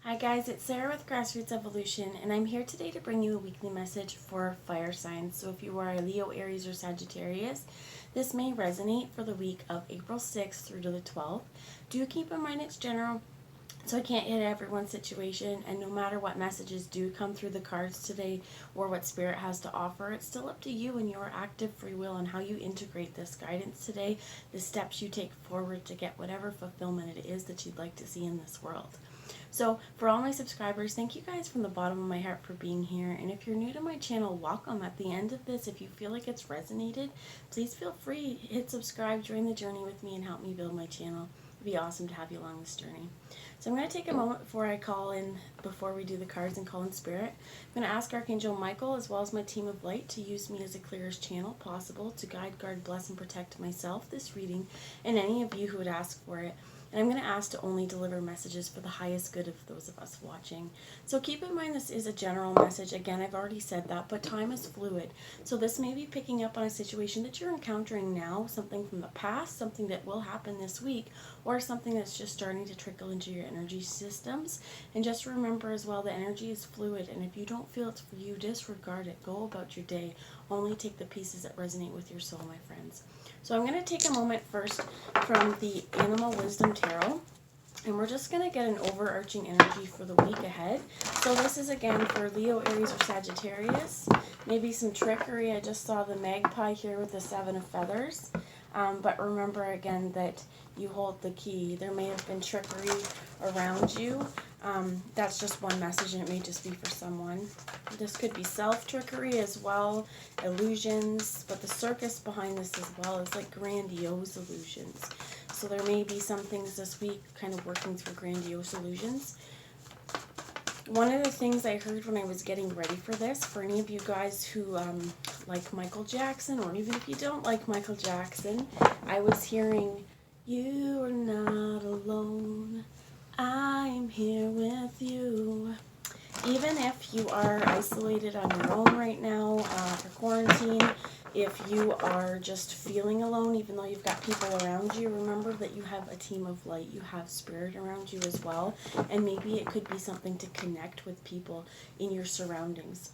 Hi guys, it's Sarah with Grassroots Evolution, and I'm here today to bring you a weekly message for fire signs. So if you are a Leo, Aries, or Sagittarius, this may resonate for the week of April 6th through to the 12th. Do keep in mind it's general, so I can't hit everyone's situation, and no matter what messages do come through the cards today or what Spirit has to offer, it's still up to you and your active free will and how you integrate this guidance today, the steps you take forward to get whatever fulfillment it is that you'd like to see in this world. So for all my subscribers, thank you guys from the bottom of my heart for being here. And if you're new to my channel, welcome. At the end of this, if you feel like it's resonated, please feel free, hit subscribe, join the journey with me and help me build my channel. It'd be awesome to have you along this journey. So I'm going to take a moment before we do the cards and call in Spirit. I'm going to ask Archangel Michael as well as my team of light to use me as the clearest channel possible to guide, guard, bless, and protect myself, this reading, and any of you who would ask for it. And I'm going to ask to only deliver messages for the highest good of those of us watching. So keep in mind this is a general message. Again, I've already said that, but time is fluid. So this may be picking up on a situation that you're encountering now, something from the past, something that will happen this week, or something that's just starting to trickle into your energy systems. And just remember as well, the energy is fluid, and if you don't feel it's for you, disregard it. Go about your day. Only take the pieces that resonate with your soul, my friends. So I'm going to take a moment first from the Animal Wisdom Tarot, and we're just going to get an overarching energy for the week ahead. So this is again for Leo, Aries, or Sagittarius. Maybe some trickery. I just saw the magpie here with the 7 of feathers. But remember again that you hold the key. There may have been trickery around you. That's just one message, and it may just be for someone. This could be self-trickery as well, illusions, but the circus behind this as well is like grandiose illusions. So there may be some things this week kind of working through grandiose illusions. One of the things I heard when I was getting ready for this, for any of you guys who like Michael Jackson, or even if you don't like Michael Jackson, I was hearing, "You are not alone, I'm here with you." Even if you are isolated on your own right now for quarantine, if you are just feeling alone, even though you've got people around you, remember that you have a team of light. You have Spirit around you as well. And maybe it could be something to connect with people in your surroundings.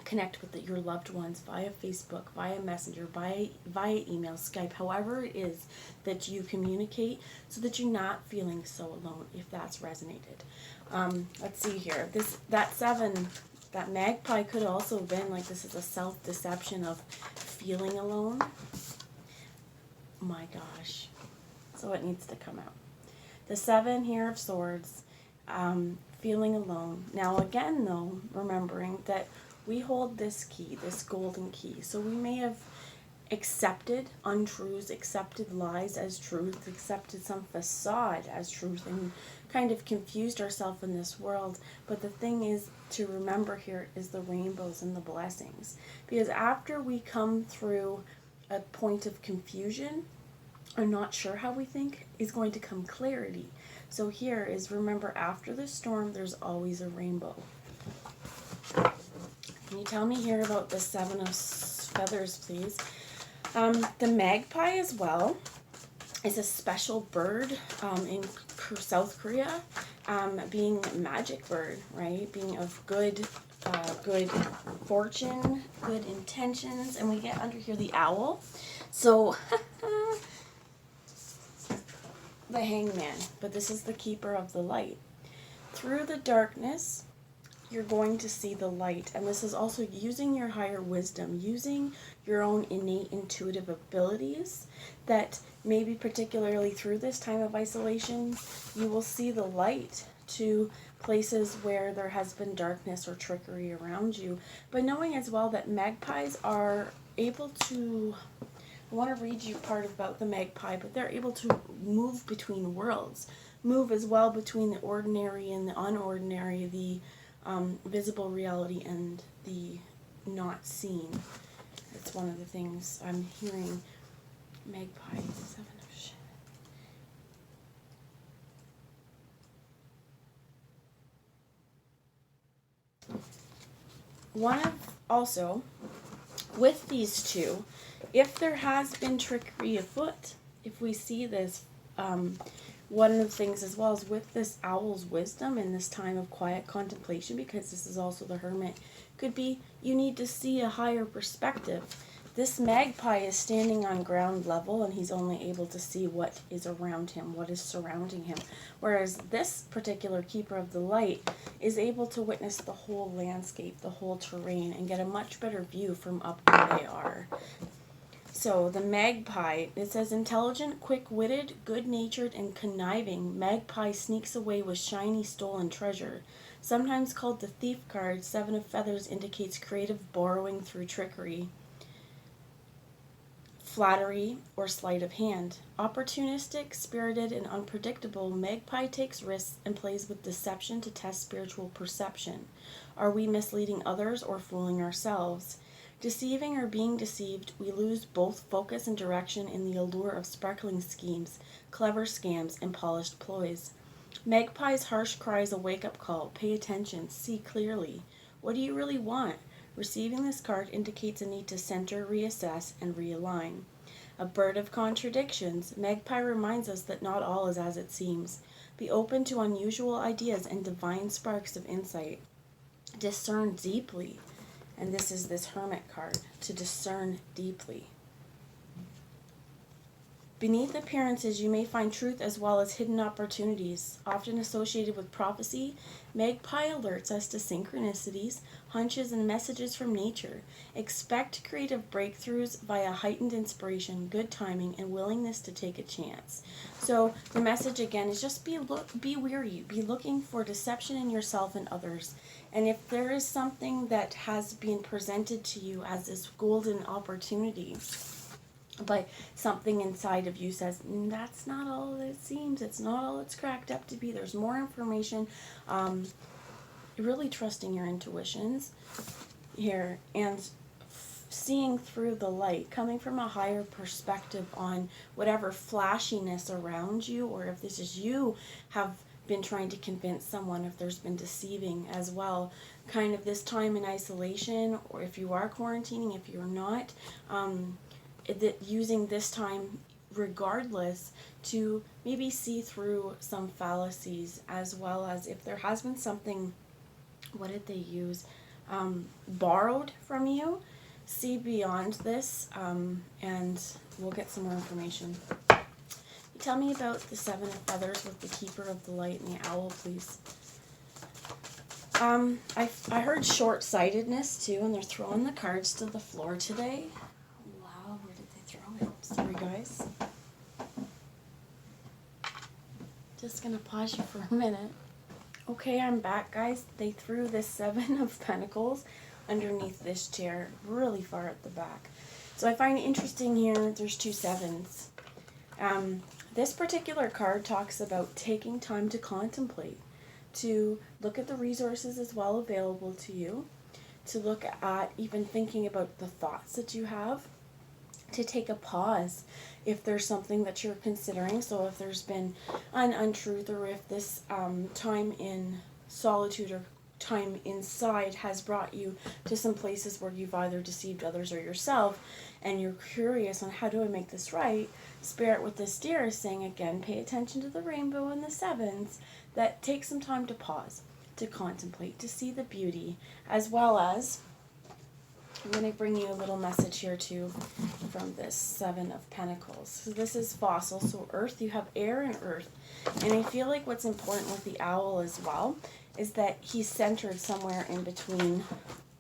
Connect with your loved ones via Facebook, via Messenger, via email, Skype, however it is that you communicate, so that you're not feeling so alone, if that's resonated. Let's see here. That 7, that magpie could also have been like, this is a self-deception of feeling alone. My gosh. So it needs to come out. The 7 here of swords, feeling alone. Now again though, remembering that we hold this key, this golden key. So we may have accepted untruths, accepted lies as truth, accepted some facade as truth, and kind of confused ourselves in this world. But the thing is to remember here is the rainbows and the blessings. Because after we come through a point of confusion, or not sure how we think, is going to come clarity. So here is, remember, after the storm, there's always a rainbow. Can you tell me here about the 7 of feathers, please? The magpie as well is a special bird in South Korea, being a magic bird, right? Being of good fortune, good intentions, and we get under here the owl. So the hangman, but this is the keeper of the light. Through the darkness, you're going to see the light, and this is also using your higher wisdom, using your own innate intuitive abilities, that maybe particularly through this time of isolation, you will see the light to places where there has been darkness or trickery around you. But knowing as well that magpies are able to, I want to read you part about the magpie, but they're able to move between worlds, move as well between the ordinary and the unordinary, the visible reality and the not seen. That's one of the things I'm hearing. Magpie, 7 of shit. One of, also, with these two, if there has been trickery afoot, if we see this one of the things as well is with this owl's wisdom in this time of quiet contemplation, because this is also the Hermit, could be you need to see a higher perspective. This magpie is standing on ground level and he's only able to see what is around him, what is surrounding him. Whereas this particular keeper of the light is able to witness the whole landscape, the whole terrain, and get a much better view from up where they are. So the magpie, it says intelligent, quick-witted, good-natured, and conniving. Magpie sneaks away with shiny stolen treasure. Sometimes called the thief card, 7 of feathers indicates creative borrowing through trickery, flattery, or sleight of hand. Opportunistic, spirited, and unpredictable, magpie takes risks and plays with deception to test spiritual perception. Are we misleading others or fooling ourselves? Deceiving or being deceived, we lose both focus and direction in the allure of sparkling schemes, clever scams, and polished ploys. Magpie's harsh cry is a wake-up call. Pay attention. See clearly. What do you really want? Receiving this card indicates a need to center, reassess, and realign. A bird of contradictions, magpie reminds us that not all is as it seems. Be open to unusual ideas and divine sparks of insight. Discern deeply. And this is this Hermit card, to discern deeply. Beneath appearances, you may find truth as well as hidden opportunities. Often associated with prophecy, magpie alerts us to synchronicities, hunches, and messages from nature. Expect creative breakthroughs via heightened inspiration, good timing, and willingness to take a chance. So the message again is just be wary. Be looking for deception in yourself and others. And if there is something that has been presented to you as this golden opportunity, but something inside of you says, that's not all it seems, it's not all it's cracked up to be, there's more information, really trusting your intuitions here, and seeing through the light, coming from a higher perspective on whatever flashiness around you, or if this is you have been trying to convince someone, if there's been deceiving as well, kind of this time in isolation, or if you are quarantining, if you're not, that using this time regardless to maybe see through some fallacies, as well as if there has been something, what did they use, borrowed from you, see beyond this, and we'll get some more information. Tell me about the 7 of feathers with the keeper of the light and the owl, please. I heard short-sightedness too, and they're throwing the cards to the floor today. Wow, where did they throw it? Sorry, guys. Just gonna pause you for a minute. Okay, I'm back, guys. They threw this 7 of Pentacles underneath this chair, really far at the back. So I find it interesting here, there's 2 7s. This particular card talks about taking time to contemplate, to look at the resources as well available to you, to look at even thinking about the thoughts that you have, to take a pause if there's something that you're considering. So if there's been an untruth, or if this time in solitude or time inside has brought you to some places where you've either deceived others or yourself, and you're curious on how do I make this right, Spirit with this deer is saying again, pay attention to the rainbow and the 7s, that take some time to pause, to contemplate, to see the beauty, as well as I'm going to bring you a little message here too from this 7 of Pentacles. So this is fossil, so earth, you have air and earth. And I feel like what's important with the owl as well is that he's centered somewhere in between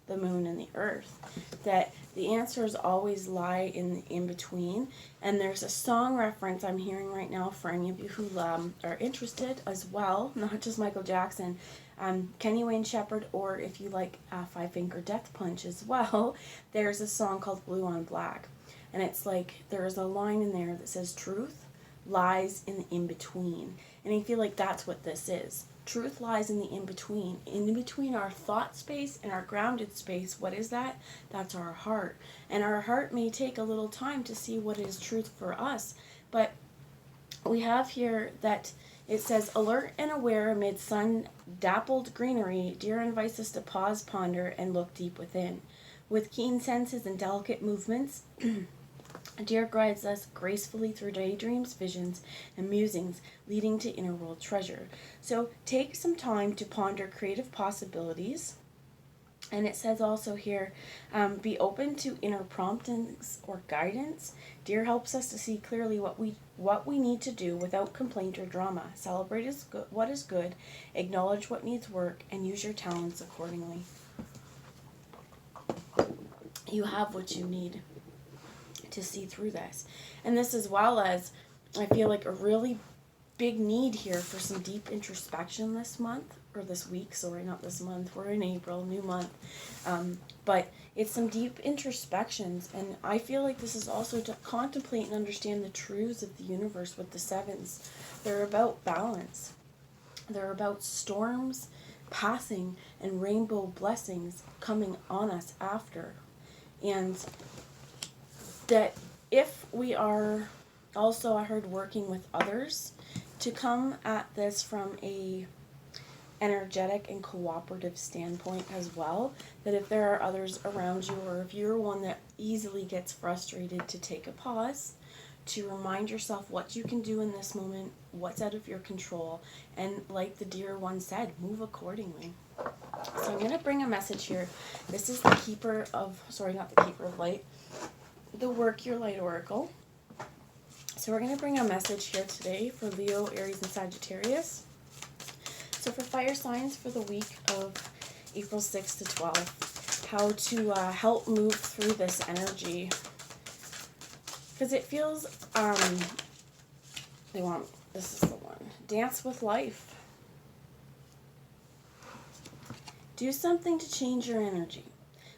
the moon and the earth. That the answers always lie in the in-between. And there's a song reference I'm hearing right now for any of you who are interested as well, not just Michael Jackson, Kenny Wayne Shepherd, or if you like Five Finger Death Punch as well, there's a song called Blue on Black. And it's like there's a line in there that says truth lies in the in-between. And I feel like that's what this is. Truth lies in the in-between. In between our thought space and our grounded space, what is that? That's our heart. And our heart may take a little time to see what is truth for us. But we have here that it says, alert and aware amid sun-dappled greenery, deer invites us to pause, ponder, and look deep within. With keen senses and delicate movements, Deer guides us gracefully through daydreams, visions, and musings, leading to inner world treasure. So take some time to ponder creative possibilities. And it says also here, be open to inner promptings or guidance. Deer helps us to see clearly what we need to do without complaint or drama. Celebrate what is good, acknowledge what needs work, and use your talents accordingly. You have what you need to see through this. And this, as well as, I feel like a really big need here for some deep introspection this month, or this week, sorry, not this month. We're in April, new month. But it's some deep introspections, and I feel like this is also to contemplate and understand the truths of the universe with the sevens. They're about balance. They're about storms passing and rainbow blessings coming on us after. And that if we are also, I heard, working with others, to come at this from a energetic and cooperative standpoint as well, that if there are others around you, or if you're one that easily gets frustrated, to take a pause, to remind yourself what you can do in this moment, what's out of your control, and like the deer one said, move accordingly. So I'm going to bring a message here. This is the Keeper of, sorry, not the Keeper of Light, the Work Your Light Oracle. So we're going to bring a message here today for Leo, Aries, and Sagittarius. So for fire signs for the week of April 6th to 12th, how to help move through this energy. Because it feels, this is the one, dance with life. Do something to change your energy.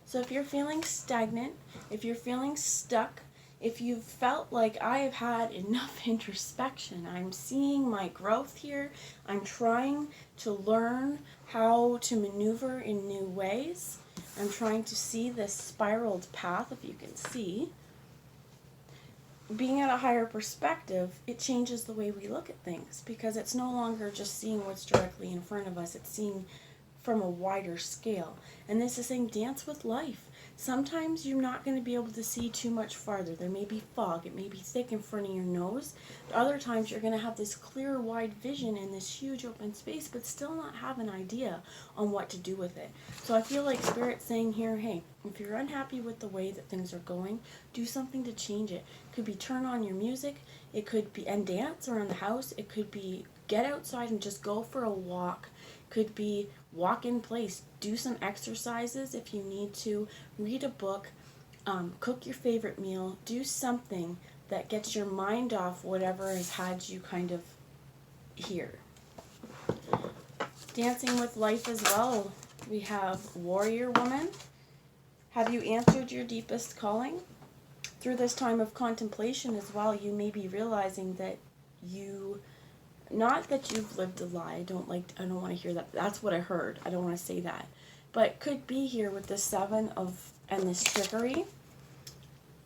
So if you're feeling stagnant, if you're feeling stuck, if you've felt like I have had enough introspection, I'm seeing my growth here, I'm trying to learn how to maneuver in new ways, I'm trying to see this spiraled path, if you can see. Being at a higher perspective, it changes the way we look at things, because it's no longer just seeing what's directly in front of us, it's seeing from a wider scale. And this is saying dance with life. Sometimes you're not going to be able to see too much farther. There may be fog, it may be thick in front of your nose. Other times you're going to have this clear, wide vision in this huge open space, but still not have an idea on what to do with it. So I feel like Spirit's saying here, hey, if you're unhappy with the way that things are going, do something to change it. It could be turn on your music, it could be and dance around the house, it could be get outside and just go for a walk. Could be walk in place, do some exercises if you need to, read a book, cook your favorite meal, do something that gets your mind off whatever has had you kind of here. Dancing with life as well. We have Warrior Woman. Have you answered your deepest calling? Through this time of contemplation as well, you may be realizing that not that you've lived a lie. I don't want to hear that. That's what I heard. I don't want to say that. But could be here with the Seven of, and this trickery,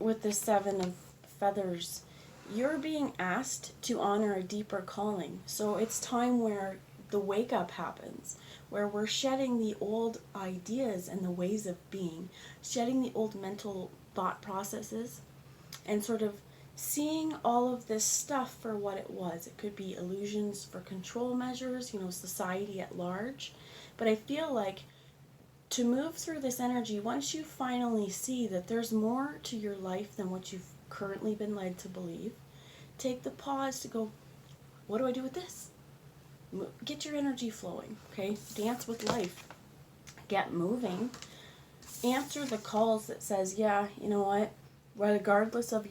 with the Seven of Feathers, you're being asked to honor a deeper calling. So it's time where the wake up happens, where we're shedding the old ideas and the ways of being, shedding the old mental thought processes, and sort of seeing all of this stuff for what it was. It could be illusions for control measures, society at large. But I feel like to move through this energy, once you finally see that there's more to your life than what you've currently been led to believe, take the pause to go, what do I do with this? Get your energy flowing, okay? Dance with life. Get moving. Answer the calls that says, yeah, you know what? Regardless of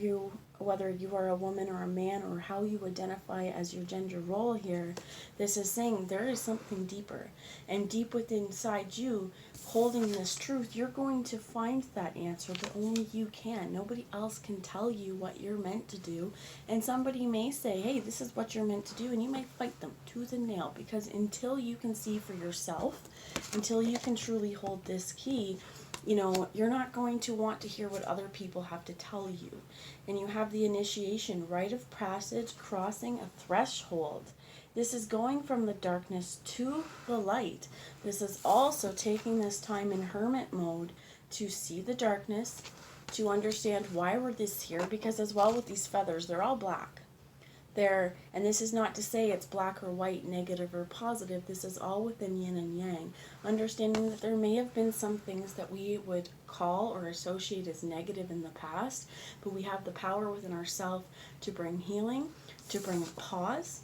whether you are a woman or a man, or how you identify as your gender role here, this is saying there is something deeper. And deep within inside you, holding this truth, you're going to find that answer, but only you can. Nobody else can tell you what you're meant to do. And somebody may say, hey, this is what you're meant to do, and you might fight them tooth and nail, because until you can see for yourself, until you can truly hold this key, you're not going to want to hear what other people have to tell you. And you have the initiation, rite of passage, crossing a threshold. This is going from the darkness to the light. This is also taking this time in hermit mode to see the darkness, to understand why we're this here, because as well with these feathers, they're all black. And this is not to say it's black or white, negative or positive. This is all within yin and yang. Understanding that there may have been some things that we would call or associate as negative in the past, but we have the power within ourselves to bring healing, to bring pause,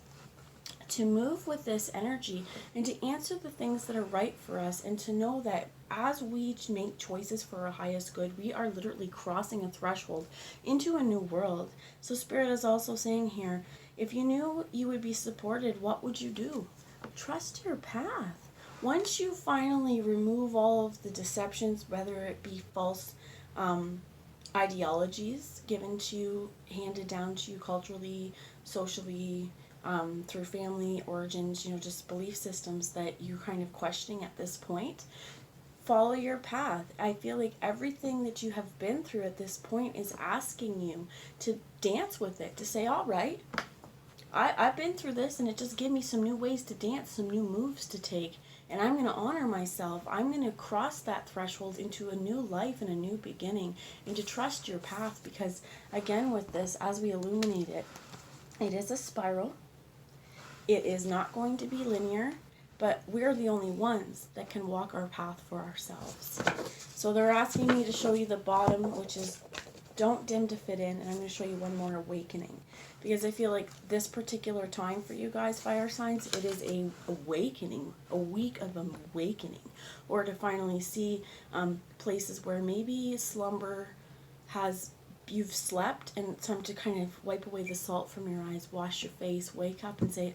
to move with this energy, and to answer the things that are right for us, and to know that as we make choices for our highest good, we are literally crossing a threshold into a new world. So Spirit is also saying here, if you knew you would be supported, what would you do? Trust your path. Once you finally remove all of the deceptions, whether it be false ideologies given to you, handed down to you culturally, socially, through family origins, just belief systems that you're kind of questioning at this point, follow your path. I feel like everything that you have been through at this point is asking you to dance with it, to say, all right, I've been through this, and it just gave me some new ways to dance, some new moves to take, and I'm going to honor myself. I'm going to cross that threshold into a new life and a new beginning, and to trust your path, because again with this, as we illuminate it, it is a spiral. It is not going to be linear, but we're the only ones that can walk our path for ourselves. So they're asking me to show you the bottom, which is don't dim to fit in, and I'm going to show you one more awakening. Because I feel like this particular time for you guys, fire signs, it is a awakening, a week of awakening. Or to finally see places where maybe slumber you've slept, and it's time to kind of wipe away the salt from your eyes, wash your face, wake up and say,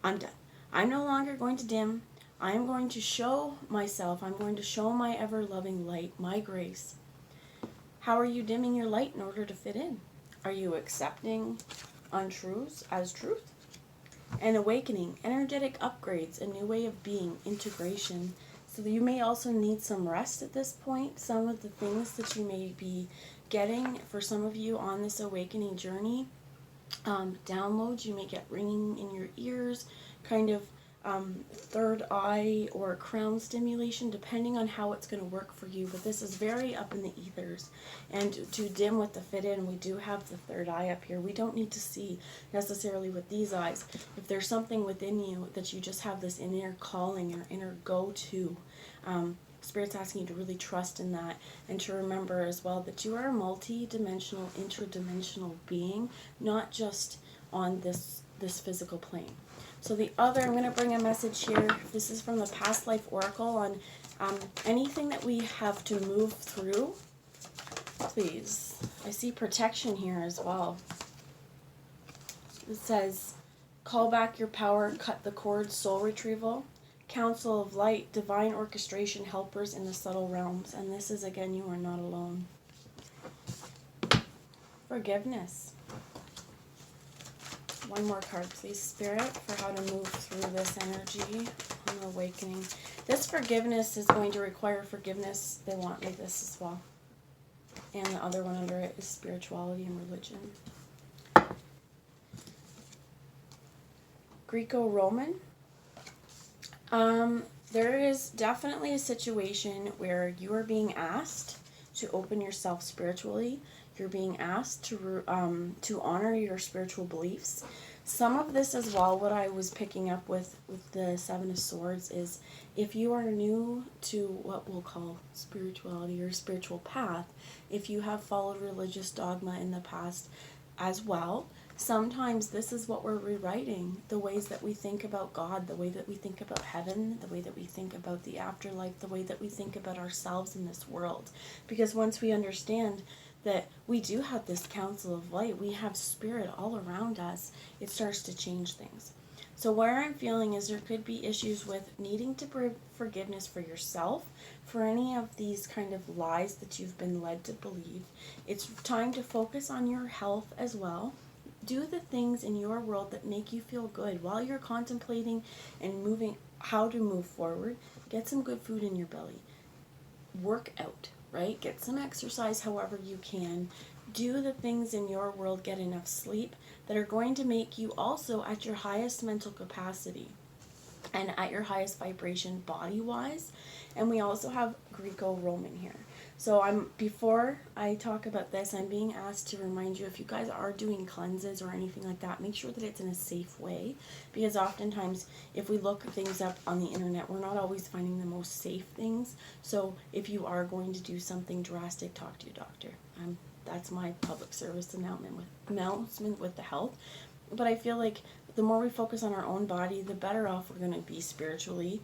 I'm done. I'm no longer going to dim. I am going to show myself. I'm going to show my ever-loving light, my grace. How are you dimming your light in order to fit in? Are you accepting untruths as truth? And awakening, energetic upgrades, a new way of being, integration. So you may also need some rest at this point. Some of the things that you may be getting for some of you on this awakening journey, downloads, you may get ringing in your ears, kind of third eye or crown stimulation, depending on how it's going to work for you. But this is very up in the ethers. And to dim with the fit in, we do have the third eye up here. We don't need to see necessarily with these eyes. If there's something within you that you just have this inner calling or inner go-to, Spirit's asking you to really trust in that, and to remember as well that you are a multi-dimensional, interdimensional being, not just on this physical plane. So I'm going to bring a message here. This is from the Past Life Oracle on anything that we have to move through. Please. I see protection here as well. It says, call back your power, cut the cord, soul retrieval. Council of Light, divine orchestration, helpers in the subtle realms. And this is, again, you are not alone. Forgiveness. One more card, please, Spirit, for how to move through this energy on awakening. This forgiveness is going to require forgiveness. They want me this as well. And the other one under it is spirituality and religion. Greco-Roman. There is definitely a situation where you are being asked to open yourself spiritually. You're being asked to honor your spiritual beliefs. Some of this as well, what I was picking up with the Seven of Swords, is if you are new to what we'll call spirituality or spiritual path, if you have followed religious dogma in the past as well, sometimes this is what we're rewriting. The ways that we think about God, the way that we think about heaven, the way that we think about the afterlife, the way that we think about ourselves in this world. Because once we understand that we do have this council of light, we have spirit all around us, it starts to change things. So where I'm feeling is there could be issues with needing to bring forgiveness for yourself, for any of these kind of lies that you've been led to believe. It's time to focus on your health as well. Do the things in your world that make you feel good while you're contemplating and moving how to move forward. Get some good food in your belly. Work out, right? Get some exercise however you can. Do the things in your world, get enough sleep that are going to make you also at your highest mental capacity and at your highest vibration body-wise. And we also have Greco-Roman here. So before I talk about this, I'm being asked to remind you, if you guys are doing cleanses or anything like that, make sure that it's in a safe way, because oftentimes if we look things up on the internet, we're not always finding the most safe things. So if you are going to do something drastic, talk to your doctor. That's my public service announcement with the health. But I feel like the more we focus on our own body, the better off we're going to be spiritually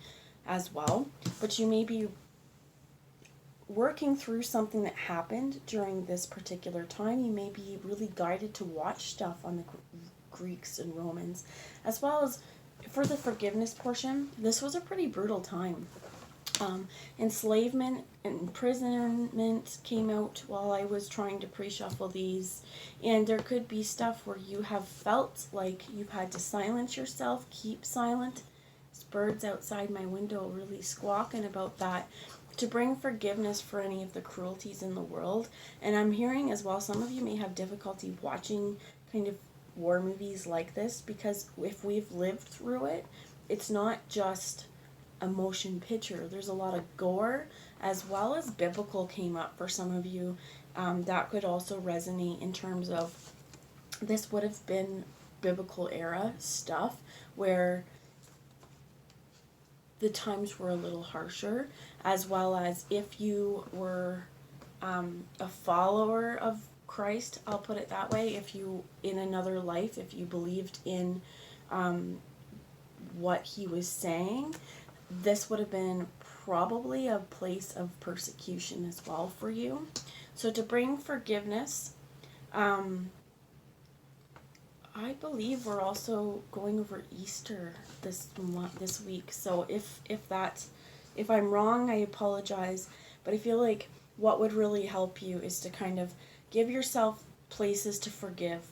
as well. But you may be working through something that happened during this particular time. You may be really guided to watch stuff on the Greeks and Romans, as well as for the forgiveness portion. This was a pretty brutal time. Enslavement and imprisonment came out while I was trying to pre-shuffle these, and there could be stuff where you have felt like you've had to silence yourself, keep silent. There's birds outside my window really squawking about that, to bring forgiveness for any of the cruelties in the world. And I'm hearing as well, some of you may have difficulty watching kind of war movies like this, because if we've lived through it, it's not just a motion picture. There's a lot of gore, as well as biblical came up for some of you. That could also resonate in terms of, this would have been biblical era stuff where the times were a little harsher, as well as if you were a follower of Christ, I'll put it that way, if you, in another life, if you believed in what he was saying, this would have been probably a place of persecution as well for you. So to bring forgiveness, I believe we're also going over Easter this week. So if I'm wrong, I apologize. But I feel like what would really help you is to kind of give yourself places to forgive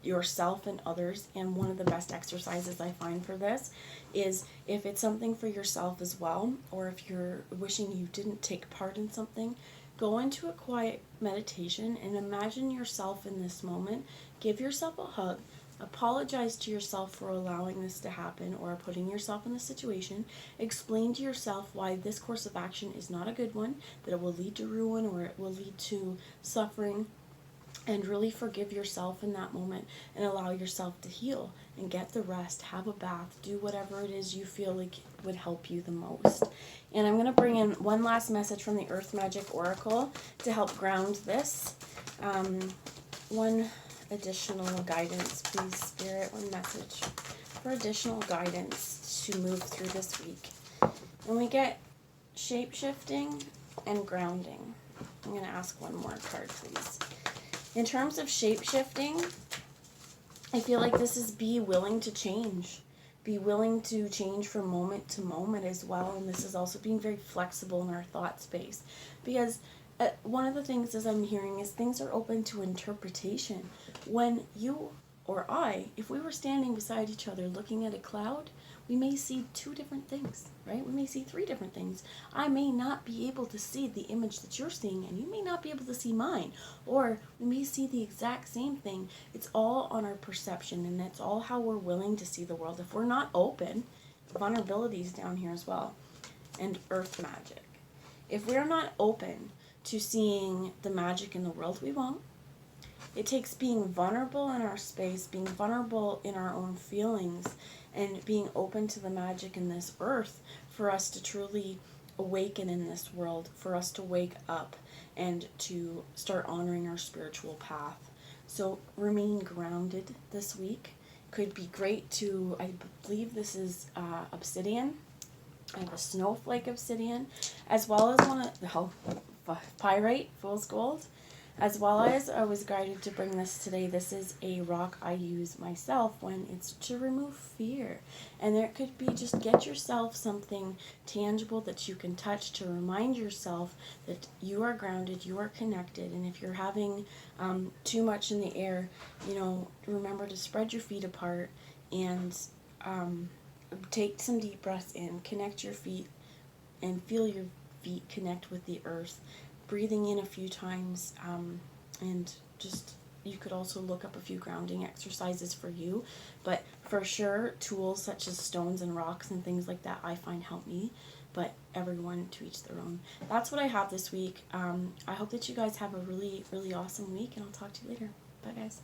yourself and others. And one of the best exercises I find for this is, if it's something for yourself as well, or if you're wishing you didn't take part in something, go into a quiet meditation and imagine yourself in this moment. Give yourself a hug. Apologize to yourself for allowing this to happen or putting yourself in this situation. Explain to yourself why this course of action is not a good one, that it will lead to ruin or it will lead to suffering. And really forgive yourself in that moment and allow yourself to heal and get the rest. Have a bath. Do whatever it is you feel like would help you the most. And I'm going to bring in one last message from the Earth Magic Oracle to help ground this. One additional guidance, please, Spirit. One message for additional guidance to move through this week. And we get shape-shifting and grounding. I'm going to ask one more card, please. In terms of shape-shifting, I feel like this is be willing to change. Be willing to change from moment to moment as well. And this is also being very flexible in our thought space. Because one of the things, as I'm hearing, is things are open to interpretation. When you or I, if we were standing beside each other looking at a cloud, we may see two different things, right? We may see three different things. I may not be able to see the image that you're seeing, and you may not be able to see mine. Or we may see the exact same thing. It's all on our perception, and that's all how we're willing to see the world. If we're not open, vulnerability is down here as well, and earth magic. If we're not open to seeing the magic in the world, we won't. It takes being vulnerable in our space, being vulnerable in our own feelings, and being open to the magic in this earth for us to truly awaken in this world, for us to wake up and to start honoring our spiritual path. So remain grounded this week. Could be great to, I believe this is obsidian. I have a snowflake obsidian, as well as one of pyrite, fool's gold. As well as I was guided to bring this today. This is a rock I use myself when it's to remove fear. And there could be, just get yourself something tangible that you can touch to remind yourself that you are grounded, you are connected. And if you're having too much in the air, remember to spread your feet apart and take some deep breaths in, connect your feet and feel your feet connect with the earth. Breathing in a few times, and just, you could also look up a few grounding exercises for you, but for sure tools such as stones and rocks and things like that I find help me. but everyone to each their own. That's what I have this week. I hope that you guys have a really, really awesome week, and I'll talk to you later. Bye, guys.